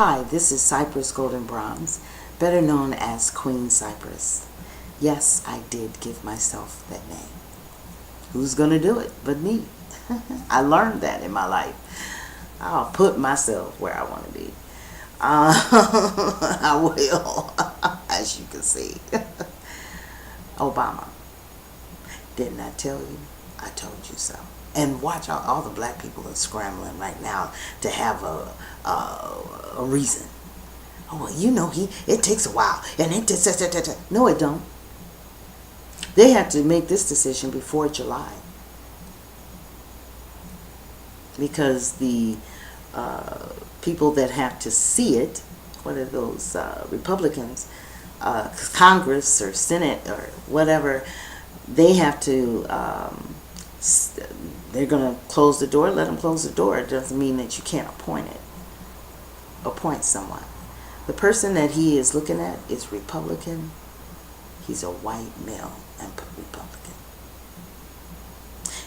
Hi, this is Cypress Golden Bronze, better known as Queen Cypress. Yes, I did give myself that name. Who's gonna do it but me? I learned that in my life. I'll put myself where I want to be. I will, as you can see. Obama, didn't I tell you? I told you so. And watch out, all the black people are scrambling right now to have a reason. Oh, well, you know, it takes a while, and no, it don't. They have to make this decision before July, because the people that have to see it, what are those Republicans, Congress or Senate or whatever, they have to. They're going to close the door. Let them close the door. It doesn't mean that you can't appoint someone. The person that he is looking at is Republican. He's a white male and Republican.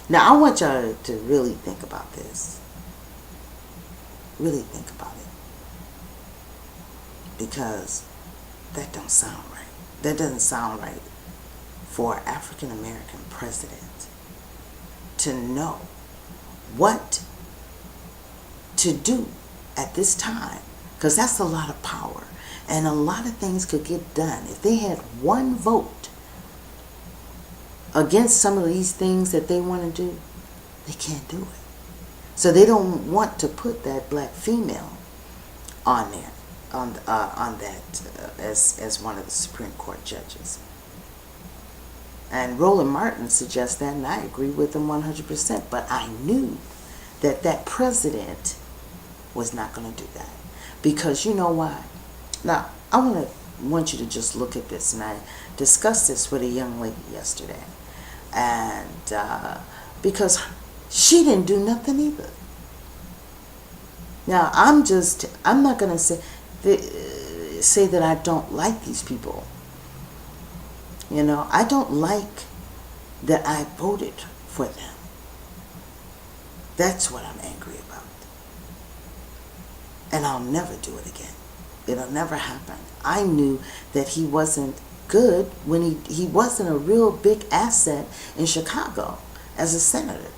Now, I want y'all to really think about this. Really think about it. Because that don't sound right. That doesn't sound right for an African American president to know what to do at this time, because that's a lot of power, and a lot of things could get done if they had one vote against some of these things that they want to do. They can't do it, so they don't want to put that black female on there on that as one of the Supreme Court judges. And Roland Martin suggests that, and I agree with him 100%. But I knew that that president was not going to do that. Because you know why? Now, I want you to just look at this. And I discussed this with a young lady yesterday. And because she didn't do nothing either. Now, I'm not going to say that I don't like these people. You know, I don't like that I voted for them. That's what I'm angry about. And I'll never do it again. It'll never happen. I knew that he wasn't good when he wasn't a real big asset in Chicago as a senator.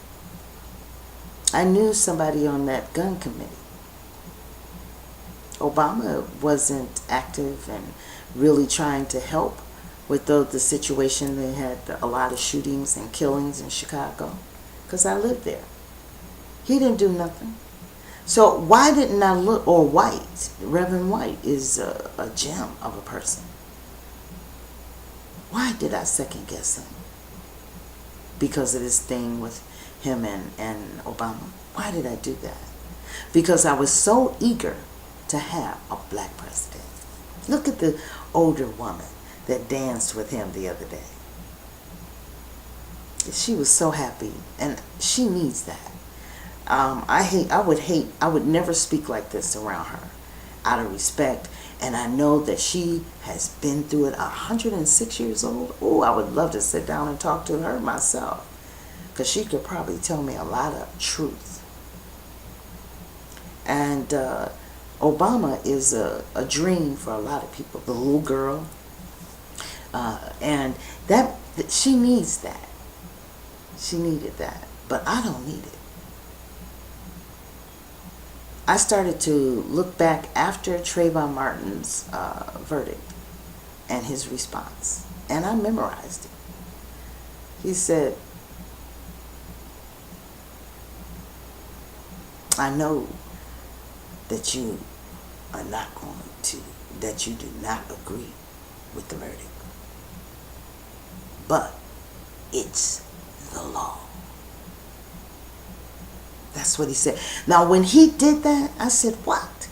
I knew somebody on that gun committee. Obama wasn't active and really trying to help with the situation. They had a lot of shootings and killings in Chicago, because I lived there. He didn't do nothing. So why didn't I look? Or White, Reverend White is a gem of a person. Why did I second guess him? Because of this thing with him and Obama. Why did I do that? Because I was so eager to have a black president. Look at the older woman that danced with him the other day. She was so happy, and she needs that. I would never speak like this around her, out of respect, and I know that she has been through it. 106 years old. Oh, I would love to sit down and talk to her myself, because she could probably tell me a lot of truth. And Obama is a dream for a lot of people. The little girl. And that she needs that. She needed that. But I don't need it. I started to look back after Trayvon Martin's verdict and his response. And I memorized it. He said, I know that you are not going to, that you do not agree with the verdict. But it's the law. That's what he said. Now, when he did that, I said, what?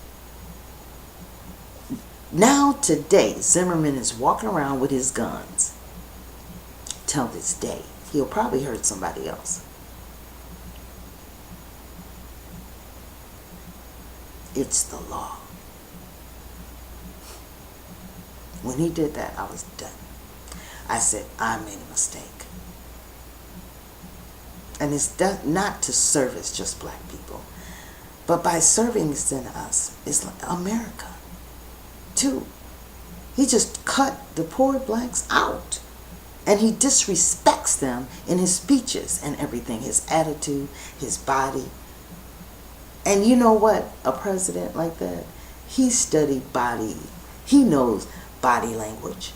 Now, today, Zimmerman is walking around with his guns. Till this day. He'll probably hurt somebody else. It's the law. When he did that, I was done. I said, I made a mistake. And it's not to service just black people. But by serving in us, it's like America, too. He just cut the poor blacks out. And he disrespects them in his speeches and everything, his attitude, his body. And you know what? A president like that, he studied body. He knows body language.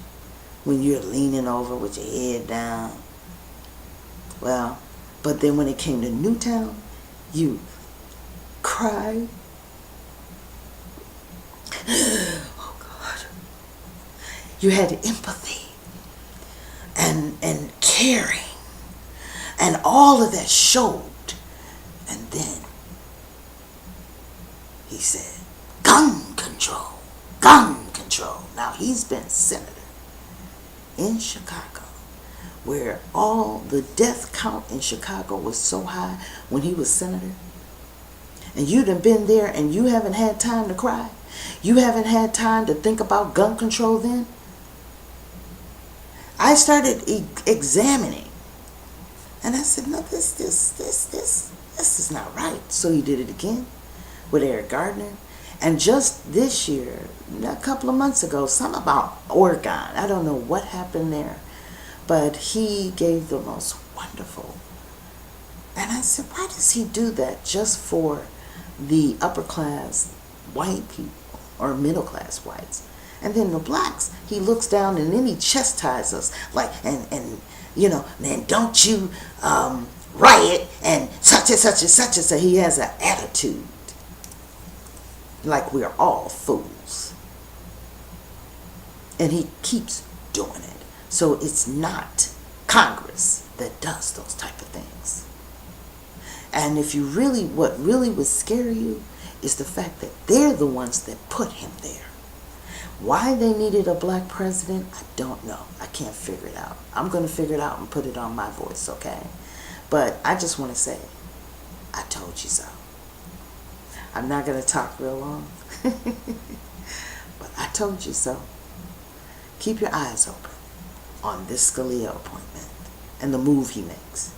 When you're leaning over with your head down. Well, but then when it came to Newtown, you cried. Oh, God. You had empathy and caring. And all of that showed. And then he said, gun control, gun control. Now he's been senator in Chicago, where all the death count in Chicago was so high when he was senator. And you'd have been there and you haven't had time to cry. You haven't had time to think about gun control then. I started examining. And I said, no, this is not right. So he did it again with Eric Gardner. And just this year, a couple of months ago, something about Oregon. I don't know what happened there. But he gave the most wonderful. And I said, why does he do that just for the upper class white people or middle class whites? And then the blacks, he looks down and then he chastises us. Like, and you know, then don't you riot and such and such and such and such. He has an attitude like we're all fools. And he keeps doing it. So it's not Congress that does those type of things. And if you really, what really would scare you is the fact that they're the ones that put him there. Why they needed a black president, I don't know. I can't figure it out. I'm going to figure it out and put it on my voice, okay? But I just want to say, I told you so. I'm not going to talk real long. But I told you so. Keep your eyes open on this Scalia appointment and the move he makes.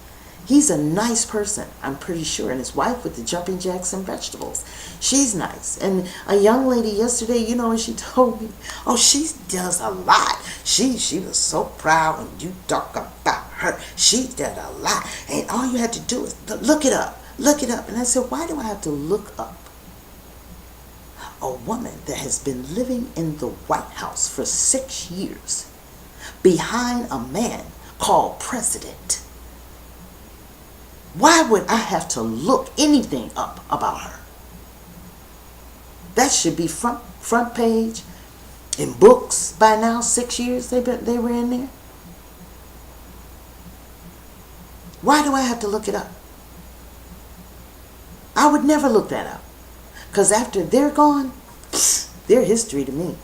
He's a nice person, I'm pretty sure. And his wife with the jumping jacks and vegetables, she's nice. And a young lady yesterday, you know, and she told me, oh, she does a lot. She was so proud when you talk about her. She did a lot. And all you had to do is look it up. Look it up. And I said, why do I have to look up a woman that has been living in the White House for 6 years behind a man called president? Why would I have to look anything up about her? That should be front page in books by now. 6 years they were in there. Why do I have to look it up? I would never look that up. Because after they're gone, they're history to me.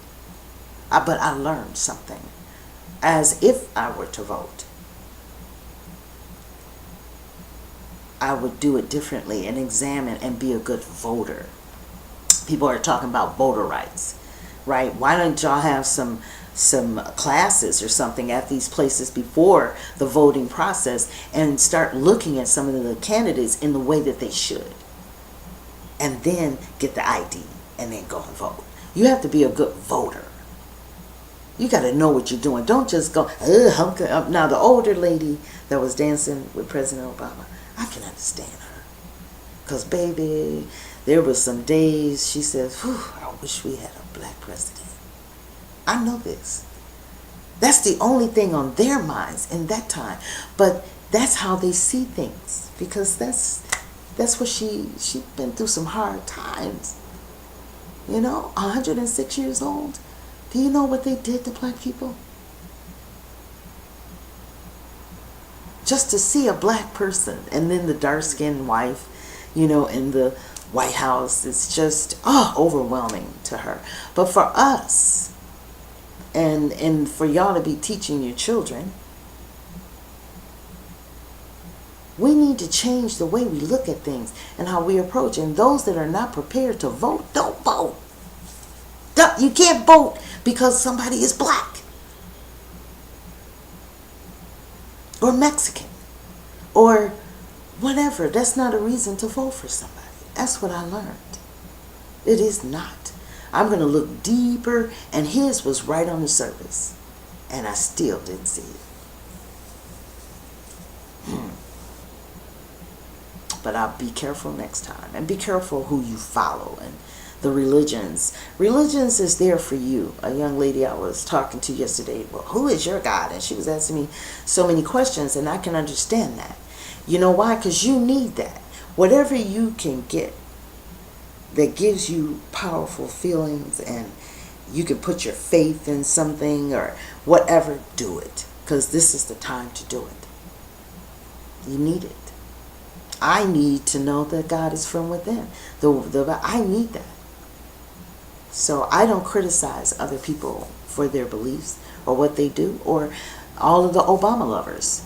But I learned something. As if I were to vote, I would do it differently and examine and be a good voter. People are talking about voter rights, right? Why don't y'all have some classes or something at these places before the voting process and start looking at some of the candidates in the way that they should? And then get the ID and then go and vote. You have to be a good voter. You got to know what you're doing. Don't just go, now the older lady that was dancing with President Obama, I can understand her. Because, baby, there were some days she says, whew, I wish we had a black president. I know this. That's the only thing on their minds in that time. But that's how they see things. Because that's what she's been through some hard times. You know, 106 years old. Do you know what they did to black people? Just to see a black person and then the dark-skinned wife, you know, in the White House, it's just overwhelming to her. But for us, and for y'all to be teaching your children, we need to change the way we look at things and how we approach. And those that are not prepared to vote, don't vote. You can't vote because somebody is black or Mexican or whatever. That's not a reason to vote for somebody. That's what I learned. It is not. I'm going to look deeper, and his was right on the surface, and I still didn't see it. But I'll be careful next time, and be careful who you follow and the religions. Religions is there for you. A young lady I was talking to yesterday, well, who is your God? And she was asking me so many questions, and I can understand that. You know why? Because you need that. Whatever you can get that gives you powerful feelings, and you can put your faith in something or whatever, do it. Because this is the time to do it. You need it. I need to know that God is from within. I need that. So I don't criticize other people for their beliefs or what they do, or all of the Obama lovers.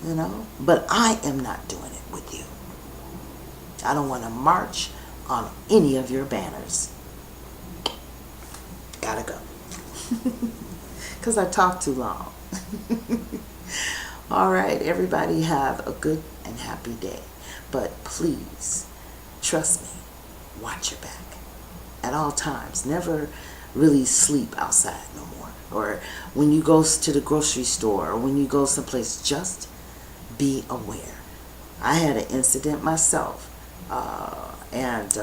You know? But I am not doing it with you. I don't want to march on any of your banners. Gotta go. Because I talk too long. All right, everybody have a good and happy day. But please, trust me, watch your back at all times. Never really sleep outside no more. Or when you go to the grocery store, or when you go someplace, just be aware. I had an incident myself, and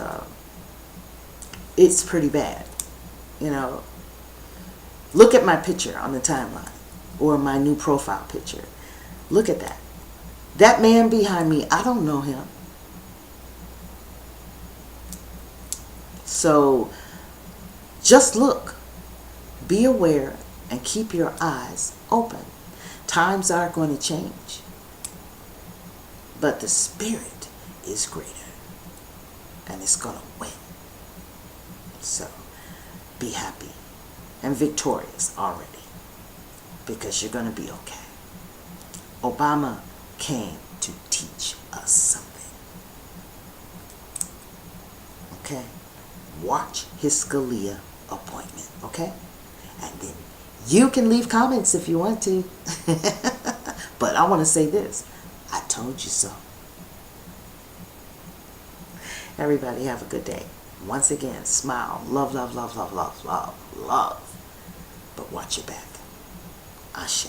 it's pretty bad. You know, look at my picture on the timeline, or my new profile picture. Look at that. That man behind me, I don't know him. So just look, be aware, and keep your eyes open. Times are going to change, but the spirit is greater, and it's going to win. So be happy and victorious already, because you're going to be okay. Obama came to teach us something. Okay? Watch his Scalia appointment. Okay? And then you can leave comments if you want to. But I want to say this. I told you so. Everybody have a good day. Once again, smile. Love, love, love, love, love, love, love. But watch your back. Ashe.